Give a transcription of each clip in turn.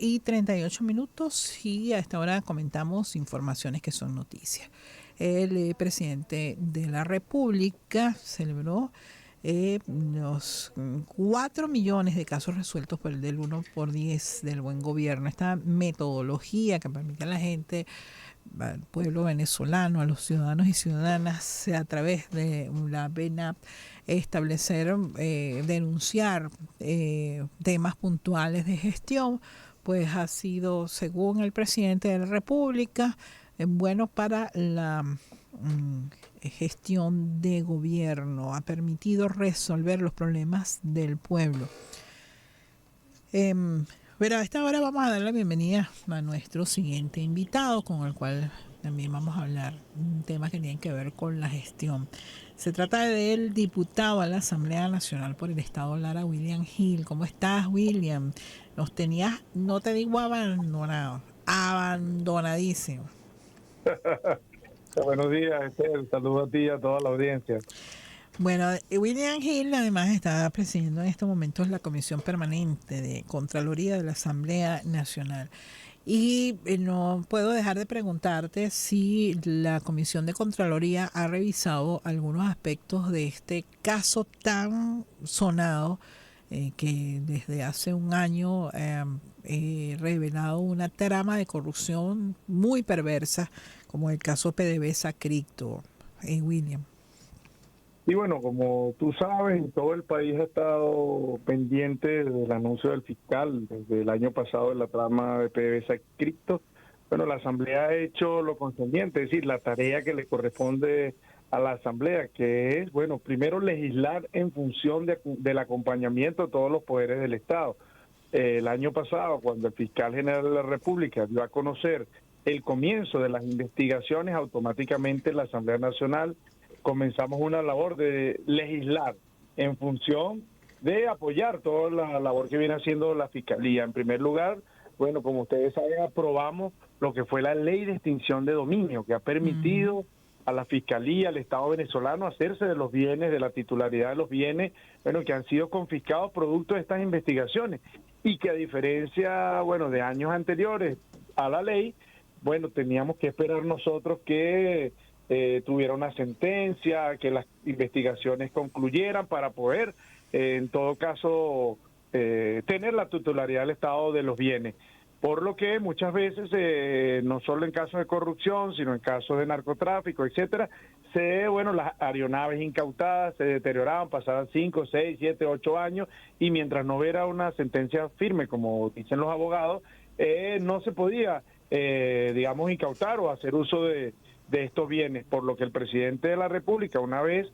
8:38 y a esta hora comentamos informaciones que son noticias. El presidente de la República celebró los 4 millones de casos resueltos por el del 1 por 10 del buen gobierno. Esta metodología que permite a la gente, al pueblo venezolano, a los ciudadanos y ciudadanas, a través de la VENAP, establecer, denunciar temas puntuales de gestión, pues ha sido, según el presidente de la República, bueno para la gestión de gobierno, ha permitido resolver los problemas del pueblo. Pero a esta hora vamos a dar la bienvenida a nuestro siguiente invitado, con el cual también vamos a hablar temas que tienen que ver con la gestión. Se trata del diputado a la Asamblea Nacional por el Estado Lara, William Hill. ¿Cómo estás, William? Nos tenías, no te digo abandonado, abandonadísimo. Buenos días, Esther. Saludos a ti y a toda la audiencia. Bueno, William Hill además está presidiendo en estos momentos la Comisión Permanente de Contraloría de la Asamblea Nacional. Y no puedo dejar de preguntarte si la Comisión de Contraloría ha revisado algunos aspectos de este caso tan sonado, que desde hace un año revelado una trama de corrupción muy perversa, como el caso PDVSA Cripto. William. Y bueno, como tú sabes, todo el país ha estado pendiente del anuncio del fiscal desde el año pasado de la trama de PDVSA Cripto. Bueno, la Asamblea ha hecho lo concerniente, es decir, la tarea que le corresponde a la Asamblea, que es, bueno, primero legislar en función del acompañamiento de todos los poderes del Estado. El año pasado, cuando el fiscal general de la República dio a conocer el comienzo de las investigaciones, automáticamente la Asamblea Nacional comenzamos una labor de legislar en función de apoyar toda la labor que viene haciendo la Fiscalía. En primer lugar, bueno, como ustedes saben, aprobamos lo que fue la ley de extinción de dominio, que ha permitido a la Fiscalía, al Estado venezolano, hacerse de los bienes, de la titularidad de los bienes, bueno, que han sido confiscados producto de estas investigaciones, y que a diferencia, bueno, de años anteriores a la ley, bueno, teníamos que esperar nosotros que tuviera una sentencia, que las investigaciones concluyeran para poder, en todo caso, tener la titularidad del Estado de los bienes. Por lo que muchas veces, no solo en casos de corrupción, sino en casos de narcotráfico, etcétera, las aeronaves incautadas se deterioraban, pasaban 5, 6, 7, 8 años, y mientras no hubiera una sentencia firme, como dicen los abogados, no se podía, incautar o hacer uso de estos bienes, por lo que el presidente de la República, una vez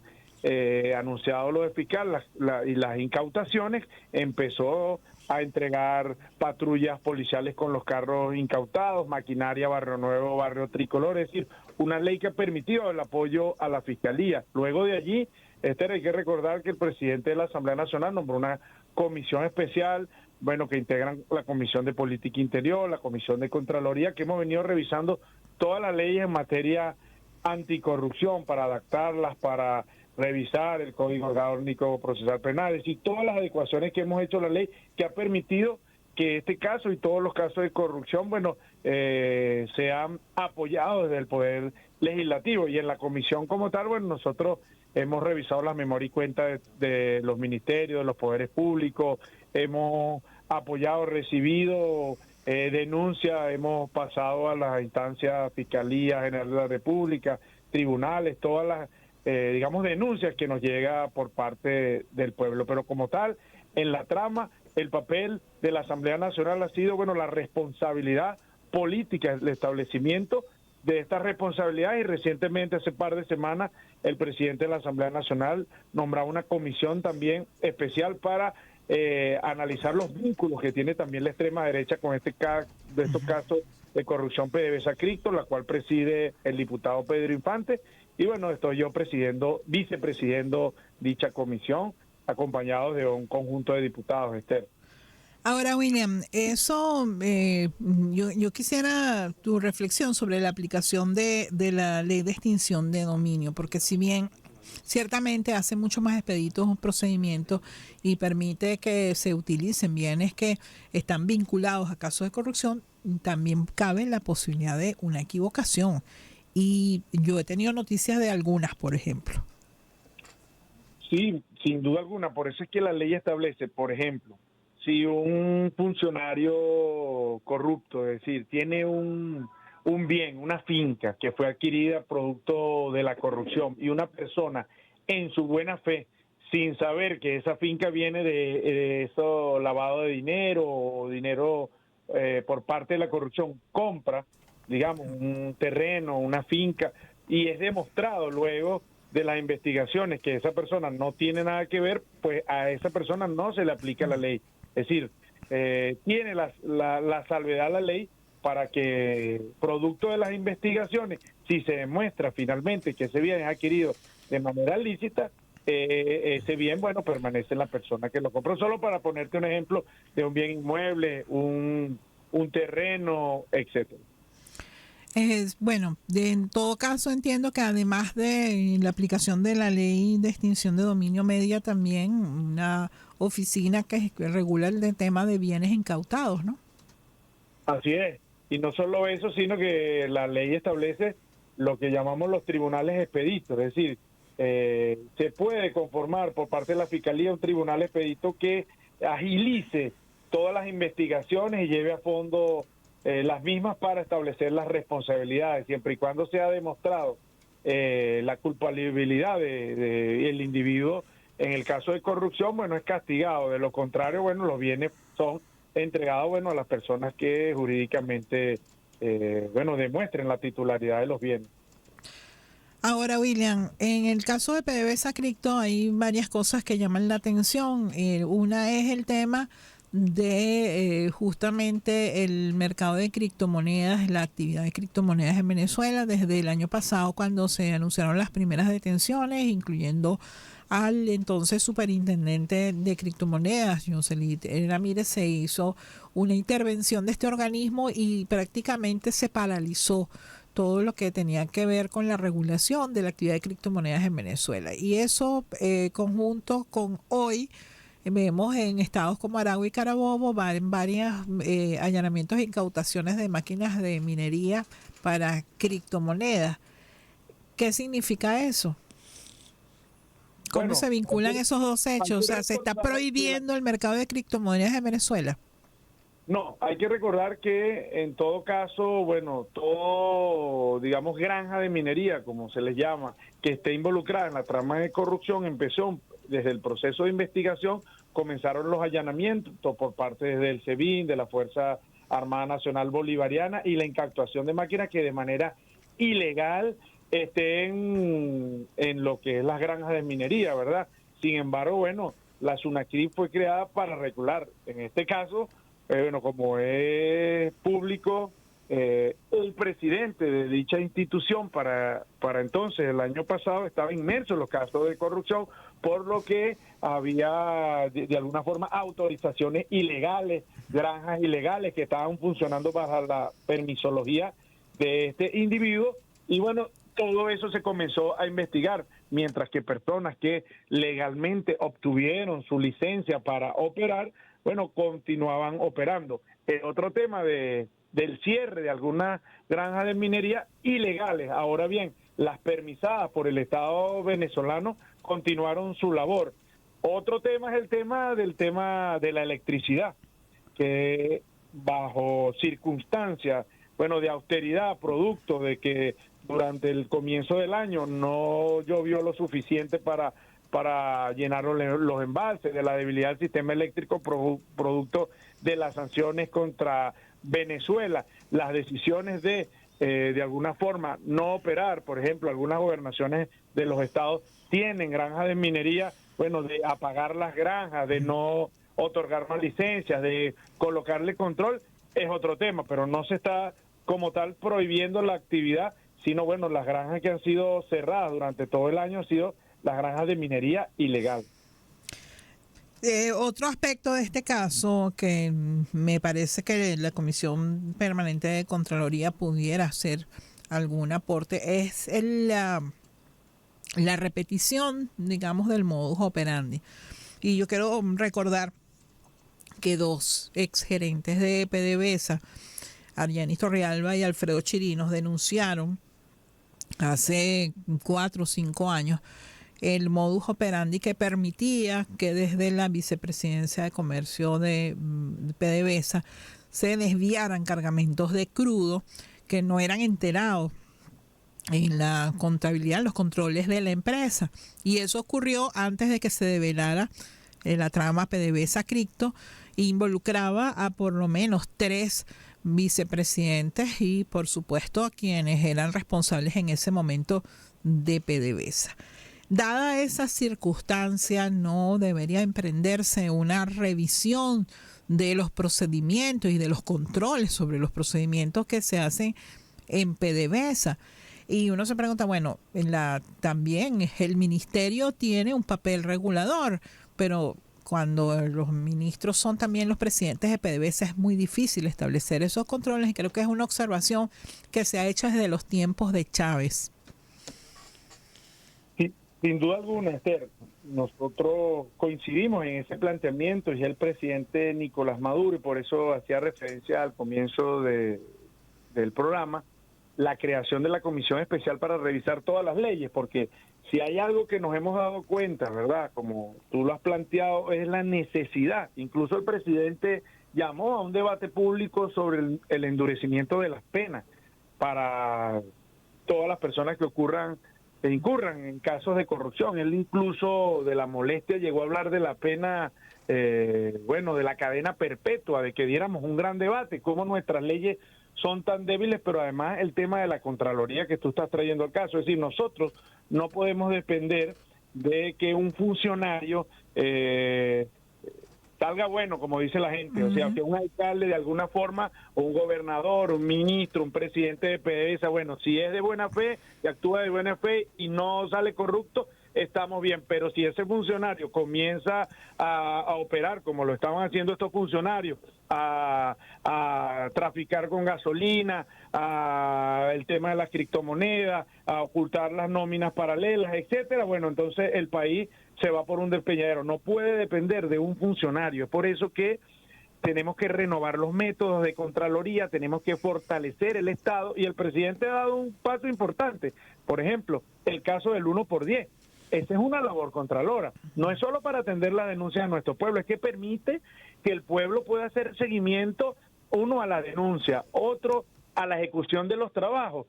anunciado lo de fiscal y las incautaciones, empezó a entregar patrullas policiales con los carros incautados, maquinaria, Barrio Nuevo, Barrio Tricolor, es decir, una ley que ha permitido el apoyo a la Fiscalía. Luego de allí, hay que recordar que el presidente de la Asamblea Nacional nombró una comisión especial, bueno, que integran la Comisión de Política Interior, la Comisión de Contraloría, que hemos venido revisando todas las leyes en materia anticorrupción para adaptarlas, para revisar el Código Orgánico Procesal Penal, es decir, todas las adecuaciones que hemos hecho a la ley, que ha permitido que este caso y todos los casos de corrupción, bueno, se han apoyado desde el Poder Legislativo. Y en la comisión como tal, bueno, nosotros hemos revisado la memoria y cuenta de los ministerios, de los poderes públicos, hemos apoyado, recibido denuncias, hemos pasado a las instancias Fiscalía General de la República, tribunales, todas las, denuncias que nos llega por parte del pueblo. Pero como tal, en la trama, el papel de la Asamblea Nacional ha sido, bueno, la responsabilidad política, el establecimiento de esta responsabilidad, y recientemente, hace par de semanas, el presidente de la Asamblea Nacional nombraba una comisión también especial para analizar los vínculos que tiene también la extrema derecha con estos casos de corrupción PDVSA Cripto, la cual preside el diputado Pedro Infante, y bueno, estoy yo vicepresidiendo dicha comisión, acompañado de un conjunto de diputados, Esther. Ahora, William, yo quisiera tu reflexión sobre la aplicación de la ley de extinción de dominio, porque si bien ciertamente hace mucho más expeditos un procedimiento y permite que se utilicen bienes que están vinculados a casos de corrupción. También cabe la posibilidad de una equivocación. Y yo he tenido noticias de algunas, por ejemplo. Sí, sin duda alguna. Por eso es que la ley establece, por ejemplo, si un funcionario corrupto, es decir, tiene un bien, una finca que fue adquirida producto de la corrupción y una persona en su buena fe, sin saber que esa finca viene de eso lavado de dinero o dinero por parte de la corrupción, compra, digamos, un terreno, una finca, y es demostrado luego de las investigaciones que esa persona no tiene nada que ver, pues a esa persona no se le aplica la ley. Es decir, tiene la salvedad la ley para que, producto de las investigaciones, si se demuestra finalmente que ese bien es adquirido de manera lícita, ese bien, bueno, permanece en la persona que lo compró. Solo para ponerte un ejemplo de un bien inmueble, un terreno, etcétera. Bueno, en todo caso entiendo que además de la aplicación de la ley de extinción de dominio media, también una oficina que regula el tema de bienes incautados, ¿no? Así es. Y no solo eso, sino que la ley establece lo que llamamos los tribunales expeditos, es decir, se puede conformar por parte de la Fiscalía un tribunal expedito que agilice todas las investigaciones y lleve a fondo las mismas para establecer las responsabilidades, siempre y cuando sea demostrado la culpabilidad de el individuo. En el caso de corrupción, bueno, es castigado. De lo contrario, bueno, los bienes son entregados, bueno, a las personas que jurídicamente, bueno, demuestren la titularidad de los bienes. Ahora, William, en el caso de PDVSA Cripto hay varias cosas que llaman la atención. Una es el tema de justamente el mercado de criptomonedas, la actividad de criptomonedas en Venezuela desde el año pasado cuando se anunciaron las primeras detenciones, incluyendo al entonces superintendente de criptomonedas, Jocelyn Ramírez. Se hizo una intervención de este organismo y prácticamente se paralizó todo lo que tenía que ver con la regulación de la actividad de criptomonedas en Venezuela. Y eso, conjunto con hoy, vemos en estados como Aragua y Carabobo varios allanamientos e incautaciones de máquinas de minería para criptomonedas. ¿Qué significa eso? ¿Cómo Bueno, se vinculan esos dos hechos? O sea, ¿se está prohibiendo el mercado de criptomonedas en Venezuela? No, hay que recordar que en todo caso, bueno, todo, digamos, granja de minería, como se les llama, que esté involucrada en la trama de corrupción, empezó desde el proceso de investigación, comenzaron los allanamientos por parte desde el SEBIN, de la Fuerza Armada Nacional Bolivariana, y la incautación de máquinas que de manera ilegal estén en lo que es las granjas de minería, ¿verdad? Sin embargo, bueno, la SUNACRIP fue creada para regular, en este caso, bueno, como es público, el presidente de dicha institución para entonces, el año pasado, estaba inmerso en los casos de corrupción, por lo que había de alguna forma autorizaciones ilegales, granjas ilegales que estaban funcionando bajo la permisología de este individuo, y bueno, todo eso se comenzó a investigar, mientras que personas que legalmente obtuvieron su licencia para operar, bueno, continuaban operando. Otro tema del cierre de algunas granjas de minería ilegales. Ahora bien, las permisadas por el Estado venezolano continuaron su labor. Otro tema es el tema de la electricidad, que bajo circunstancias, bueno, de austeridad, producto de que durante el comienzo del año no llovió lo suficiente para llenar los embalses, de la debilidad del sistema eléctrico producto de las sanciones contra Venezuela, las decisiones de alguna forma no operar, por ejemplo, algunas gobernaciones de los estados tienen granjas de minería, bueno, de apagar las granjas, de no otorgar más licencias, de colocarle control, es otro tema, pero no se está como tal prohibiendo la actividad, sino bueno, las granjas que han sido cerradas durante todo el año han sido las granjas de minería ilegal. Otro aspecto de este caso que me parece que la Comisión Permanente de Contraloría pudiera hacer algún aporte es la repetición, digamos, del modus operandi. Y yo quiero recordar que dos exgerentes de PDVSA, Argenis Torrealba y Alfredo Chirinos, denunciaron hace 4 o 5 años el modus operandi que permitía que desde la Vicepresidencia de Comercio de PDVSA se desviaran cargamentos de crudo que no eran enterados en la contabilidad, en los controles de la empresa. Y eso ocurrió antes de que se develara la trama PDVSA Cripto, involucraba a por lo menos 3 vicepresidentes y por supuesto a quienes eran responsables en ese momento de PDVSA. Dada esa circunstancia, no debería emprenderse una revisión de los procedimientos y de los controles sobre los procedimientos que se hacen en PDVSA. Y uno se pregunta, bueno, también el ministerio tiene un papel regulador, pero cuando los ministros son también los presidentes de PDVSA es muy difícil establecer esos controles, y creo que es una observación que se ha hecho desde los tiempos de Chávez. Sí, sin duda alguna, Esther, nosotros coincidimos en ese planteamiento, y el presidente Nicolás Maduro, y por eso hacía referencia al comienzo del programa, la creación de la Comisión Especial para revisar todas las leyes, porque si hay algo que nos hemos dado cuenta, ¿verdad? Como tú lo has planteado, es la necesidad. Incluso el presidente llamó a un debate público sobre el endurecimiento de las penas para todas las personas que incurran en casos de corrupción. Él incluso de la molestia llegó a hablar de la pena, de la cadena perpetua, de que diéramos un gran debate, cómo nuestras leyes son tan débiles, pero además el tema de la Contraloría que tú estás trayendo al caso. Es decir, nosotros no podemos depender de que un funcionario salga bueno, como dice la gente. O sea, que un alcalde de alguna forma, o un gobernador, un ministro, un presidente de PDVSA, bueno, si es de buena fe y actúa de buena fe y no sale corrupto, estamos bien. Pero si ese funcionario comienza a operar como lo estaban haciendo estos funcionarios, a traficar con gasolina, el tema de las criptomonedas, a ocultar las nóminas paralelas, etcétera, bueno, entonces el país se va por un despeñadero. No puede depender de un funcionario. Es por eso que tenemos que renovar los métodos de Contraloría, tenemos que fortalecer el Estado, y el presidente ha dado un paso importante. Por ejemplo, el caso del 1x10. Esa es una labor contralora. No es solo para atender las denuncias de nuestro pueblo, es que permite que el pueblo pueda hacer seguimiento, uno a la denuncia, otro a la ejecución de los trabajos.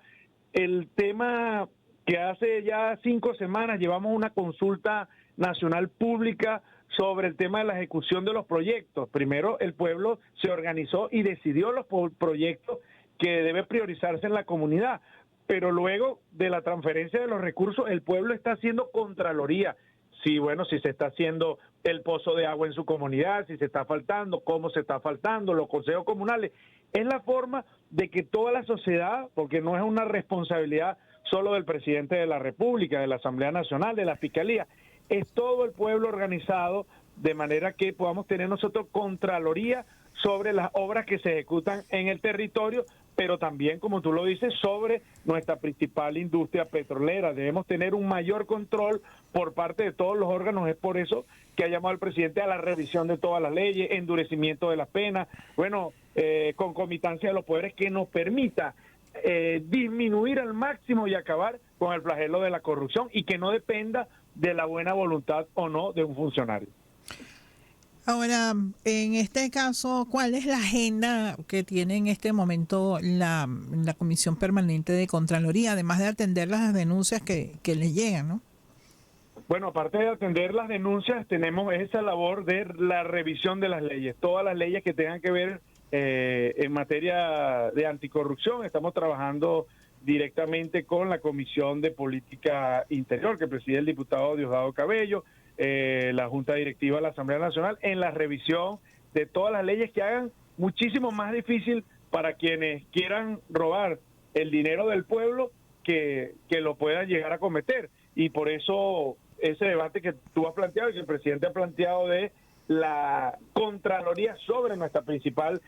El tema que hace ya 5 semanas llevamos una consulta nacional pública sobre el tema de la ejecución de los proyectos. Primero el pueblo se organizó y decidió los proyectos que debe priorizarse en la comunidad, pero luego de la transferencia de los recursos el pueblo está haciendo contraloría. Si se está haciendo el pozo de agua en su comunidad, si se está faltando, cómo se está faltando, los consejos comunales. Es la forma de que toda la sociedad, porque no es una responsabilidad solo del presidente de la República, de la Asamblea Nacional, de la Fiscalía, es todo el pueblo organizado, de manera que podamos tener nosotros contraloría sobre las obras que se ejecutan en el territorio, pero también, como tú lo dices, sobre nuestra principal industria petrolera. Debemos tener un mayor control por parte de todos los órganos. Es por eso que ha llamado al presidente a la revisión de todas las leyes, endurecimiento de las penas, concomitancia de los poderes que nos permita disminuir al máximo y acabar con el flagelo de la corrupción, y que no dependa de la buena voluntad o no de un funcionario. Ahora, en este caso, ¿cuál es la agenda que tiene en este momento la Comisión Permanente de Contraloría, además de atender las denuncias que le llegan, ¿no? Bueno, aparte de atender las denuncias, tenemos esa labor de la revisión de las leyes, todas las leyes que tengan que ver en materia de anticorrupción. Estamos trabajando directamente con la Comisión de Política Interior, que preside el diputado Diosdado Cabello, la Junta Directiva de la Asamblea Nacional, en la revisión de todas las leyes que hagan muchísimo más difícil para quienes quieran robar el dinero del pueblo que lo puedan llegar a cometer. Y por eso ese debate que tú has planteado y que el presidente ha planteado de la Contraloría sobre nuestra principal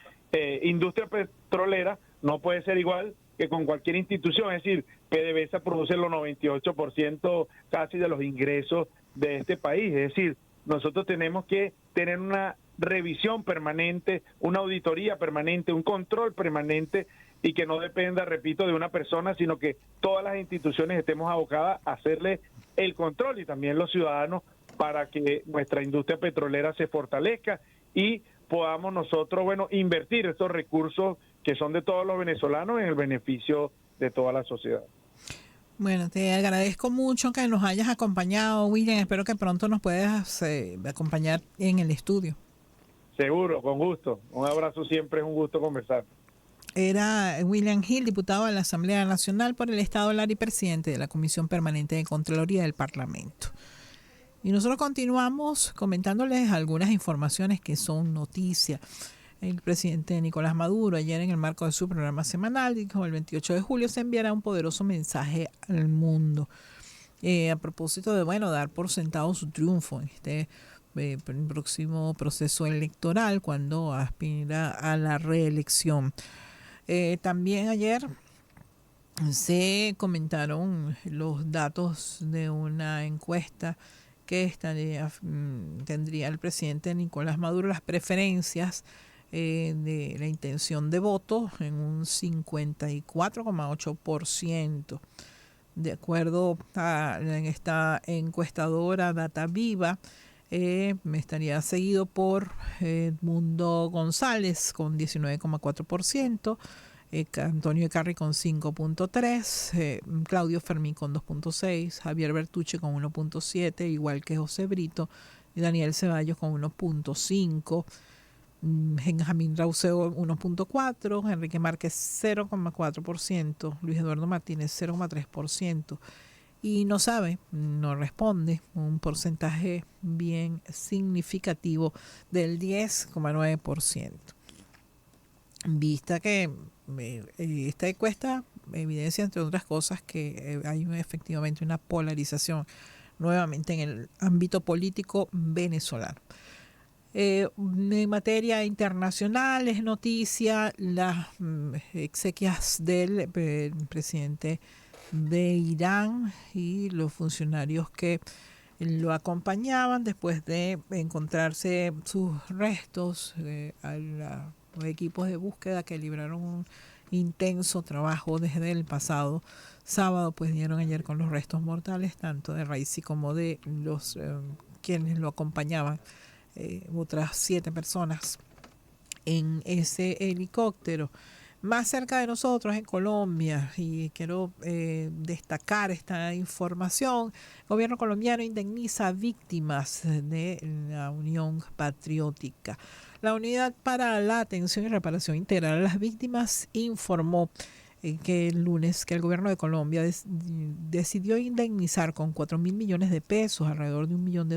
industria petrolera no puede ser igual que con cualquier institución. Es decir, PDVSA produce los 98% casi de los ingresos de este país. Es decir, nosotros tenemos que tener una revisión permanente, una auditoría permanente, un control permanente, y que no dependa, repito, de una persona, sino que todas las instituciones estemos abocadas a hacerle el control, y también los ciudadanos, para que nuestra industria petrolera se fortalezca y podamos nosotros, invertir estos recursos que son de todos los venezolanos en el beneficio de toda la sociedad. Bueno, te agradezco mucho que nos hayas acompañado, William. Espero que pronto nos puedas acompañar en el estudio. Seguro, con gusto. Un abrazo siempre, es un gusto conversar. Era William Hill, diputado de la Asamblea Nacional por el Estado Lara y presidente de la Comisión Permanente de Contraloría del Parlamento. Y nosotros continuamos comentándoles algunas informaciones que son noticias. El presidente Nicolás Maduro, ayer en el marco de su programa semanal, dijo: el 28 de julio se enviará un poderoso mensaje al mundo. A propósito de, dar por sentado su triunfo en este próximo proceso electoral, cuando aspira a la reelección. También ayer se comentaron los datos de una encuesta que tendría el presidente Nicolás Maduro las preferencias de la intención de voto en un 54,8%. De acuerdo a esta encuestadora Data Viva, estaría seguido por Edmundo González con 19,4%, Antonio Ecarri con 5,3%, Claudio Fermín con 2,6%, Javier Bertucci con 1,7%, igual que José Brito, y Daniel Ceballos con 1,5%, Benjamín Rauseo 1,4%, Enrique Márquez 0,4%, Luis Eduardo Martínez 0,3%, y no responde, un porcentaje bien significativo del 10,9%. Vista que esta encuesta evidencia, entre otras cosas, que hay efectivamente una polarización nuevamente en el ámbito político venezolano. En materia internacional es noticia las exequias del presidente de Irán y los funcionarios que lo acompañaban después de encontrarse sus restos. Los equipos de búsqueda que libraron un intenso trabajo desde el pasado sábado, pues dieron ayer con los restos mortales tanto de Raisi como de los quienes lo acompañaban, otras 7 personas en ese helicóptero. Más cerca de nosotros, en Colombia, y quiero destacar esta información: el gobierno colombiano indemniza víctimas de la Unión Patriótica. La Unidad para la Atención y Reparación Integral a las Víctimas informó que el lunes que el gobierno de Colombia decidió indemnizar con 4.000 millones de pesos, alrededor de $1 millón,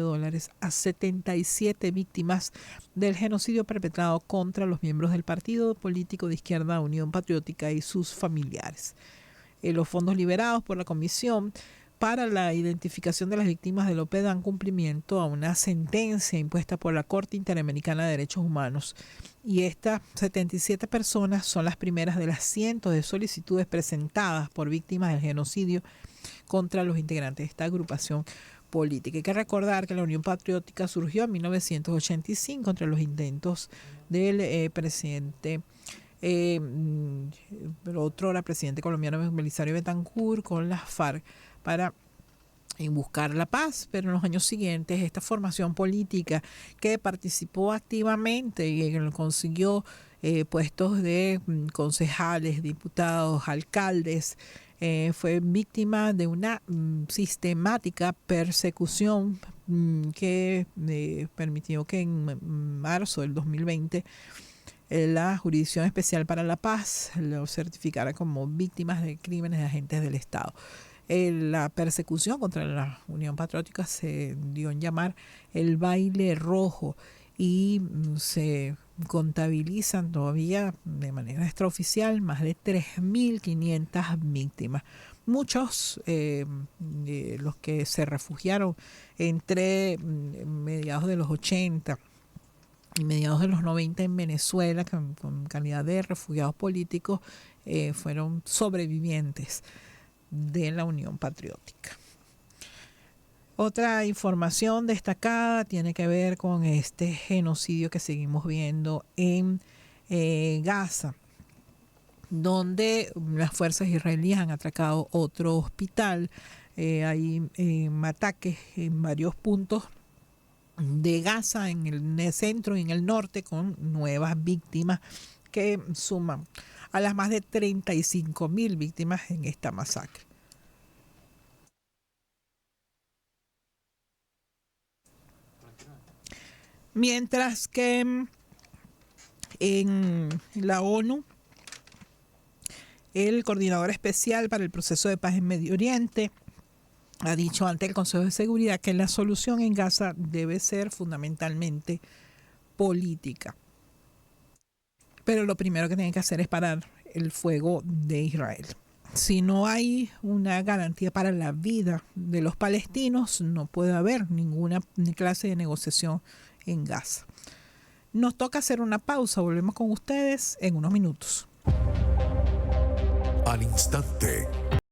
a 77 víctimas del genocidio perpetrado contra los miembros del partido político de izquierda Unión Patriótica y sus familiares. Los fondos liberados por la Comisión para la Identificación de las Víctimas del OPE dan cumplimiento a una sentencia impuesta por la Corte Interamericana de Derechos Humanos, y estas 77 personas son las primeras de las cientos de solicitudes presentadas por víctimas del genocidio contra los integrantes de esta agrupación política. Hay que recordar que la Unión Patriótica surgió en 1985 entre los intentos del presidente otrora presidente colombiano Belisario Betancur con las FARC para buscar la paz, pero en los años siguientes esta formación política que participó activamente y consiguió puestos de concejales, diputados, alcaldes, fue víctima de una sistemática persecución que permitió que en marzo del 2020 la Jurisdicción Especial para la Paz lo certificara como víctimas de crímenes de agentes del Estado. La persecución contra la Unión Patriótica se dio en llamar el baile rojo, y se contabilizan todavía de manera extraoficial más de 3.500 víctimas. Muchos de los que se refugiaron entre mediados de los 80 y mediados de los 90 en Venezuela, con calidad de refugiados políticos, fueron sobrevivientes de la Unión Patriótica. Otra información destacada tiene que ver con este genocidio que seguimos viendo en Gaza, donde las fuerzas israelíes han atacado otro hospital. Hay ataques en varios puntos de Gaza, en el centro y en el norte, con nuevas víctimas que suman a las más de 35.000 víctimas en esta masacre. Mientras que en la ONU, el coordinador especial para el proceso de paz en Medio Oriente ha dicho ante el Consejo de Seguridad que la solución en Gaza debe ser fundamentalmente política. Pero lo primero que tienen que hacer es parar el fuego de Israel. Si no hay una garantía para la vida de los palestinos, no puede haber ninguna clase de negociación en Gaza. Nos toca hacer una pausa. Volvemos con ustedes en unos minutos. Al instante.